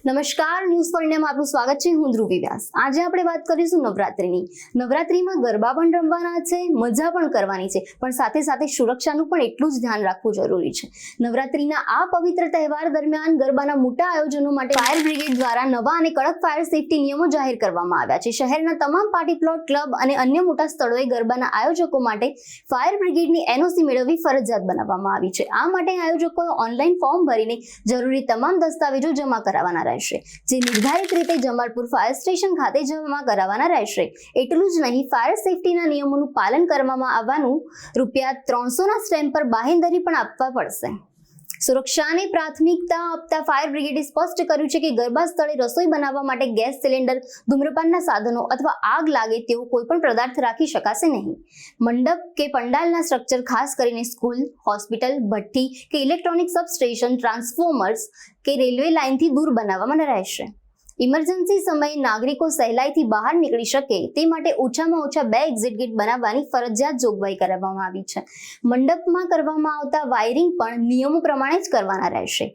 નમસ્કાર, ન્યૂઝ પરિણામમાં આપનું સ્વાગત છે. હું ધ્રુવી વ્યાસ. આજે આપણે વાત કરીશું નવરાત્રીની. નવરાત્રીમાં ગરબા પણ રમવાના છે, મજા પણ કરવાની છે, પણ સાથે સાથે સુરક્ષાનું પણ એટલું જ ધ્યાન રાખવું જરૂરી છે. નવરાત્રીના આ પવિત્ર તહેવાર દરમિયાન ગરબાના મોટા આયોજનો માટે ફાયર બ્રિગેડ દ્વારા નવા અને કડક ફાયર સેફટી નિયમો જાહેર કરવામાં આવ્યા છે. શહેરના તમામ પાર્ટી પ્લોટ, ક્લબ અને અન્ય મોટા સ્થળોએ ગરબાના આયોજકો માટે ફાયર બ્રિગેડની એનઓસી મેળવવી ફરજિયાત બનાવવામાં આવી છે. આ માટે આયોજકોએ ઓનલાઈન ફોર્મ ભરીને જરૂરી તમામ દસ્તાવેજો જમા કરાવવાના રહેશે, જે નિર્ધારિત રીતે જમાલપુર ફાયર સ્ટેશન ખાતે જમા કરાવવાના રહેશે. એટલું જ નહીં, ફાયર સેફટીના નિયમોનું પાલન કરવામાં આવવાનું ₹300ના સ્ટેમ્પ પર બાહેંધરી પણ આપવા પડશે. સુરક્ષાને પ્રાથમિકતા આપતા ફાયર બ્રિગેડે સ્પષ્ટ કર્યું છે કે ગરબા સ્થળે રસોઈ બનાવવા માટે ગેસ સિલિન્ડર, ધૂમ્રપાનના સાધનો અથવા આગ લાગે તેવો કોઈ પણ પદાર્થ રાખી શકાશે નહીં. મંડપ કે પંડાલના સ્ટ્રક્ચર, ખાસ કરીને સ્કૂલ, હોસ્પિટલ, ભઠ્ઠી કે ઇલેક્ટ્રોનિક સબસ્ટેશન, ટ્રાન્સફોર્મર્સ કે રેલવે લાઇનથી દૂર બનાવવામાં રહેશે. ઇમરજન્સી સમયે નાગરિકો સહેલાઈથી બહાર નીકળી શકે તે માટે ઓછામાં ઓછા 2 એક્ઝિટ ગેટ બનાવવાની ફરજિયાત જોગવાઈ કરવામાં આવી છે. મંડપમાં કરવામાં આવતા વાયરિંગ પણ નિયમો પ્રમાણે જ કરવાના રહેશે.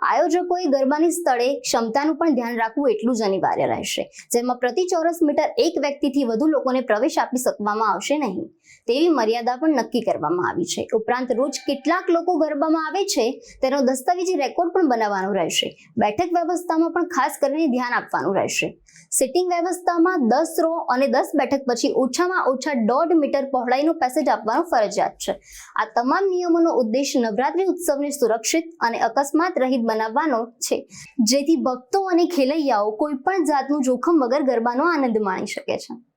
આયોજકોએ ગરબાની સ્થળે ક્ષમતાનું પણ ધ્યાન રાખવું એટલું જ અનિવાર્ય રહેશે, જેમાં પ્રતિ ચોરસ મીટર એક વ્યક્તિથી વધુ લોકોને પ્રવેશ આપી શકવામાં આવશે નહીં તેવી મર્યાદા પણ નક્કી કરવામાં આવી છે. ઉપરાંત રોજ કેટલાક લોકો ગરબામાં આવે છે તેનો દસ્તાવેજી રેકોર્ડ પણ બનાવવાનો રહેશે. બેઠક વ્યવસ્થામાં પણ ખાસ કરીને ધ્યાન આપવાનું રહેશે. સિટિંગ વ્યવસ્થામાં 10 રો અને 10 બેઠક પછી ઓછામાં ઓછા 1.5 મીટર પહોળાઈનો પેસેજ આપવાનો ફરજિયાત છે. આ તમામ નિયમોનો ઉદ્દેશ નવરાત્રી ઉત્સવને સુરક્ષિત અને અકસ્માત રહિત બનાવવાનો છે, જેથી ભક્તો અને ખેલૈયાઓ કોઈ પણ જાતનું જોખમ વગર ગરબાનો આનંદ માણી શકે છે.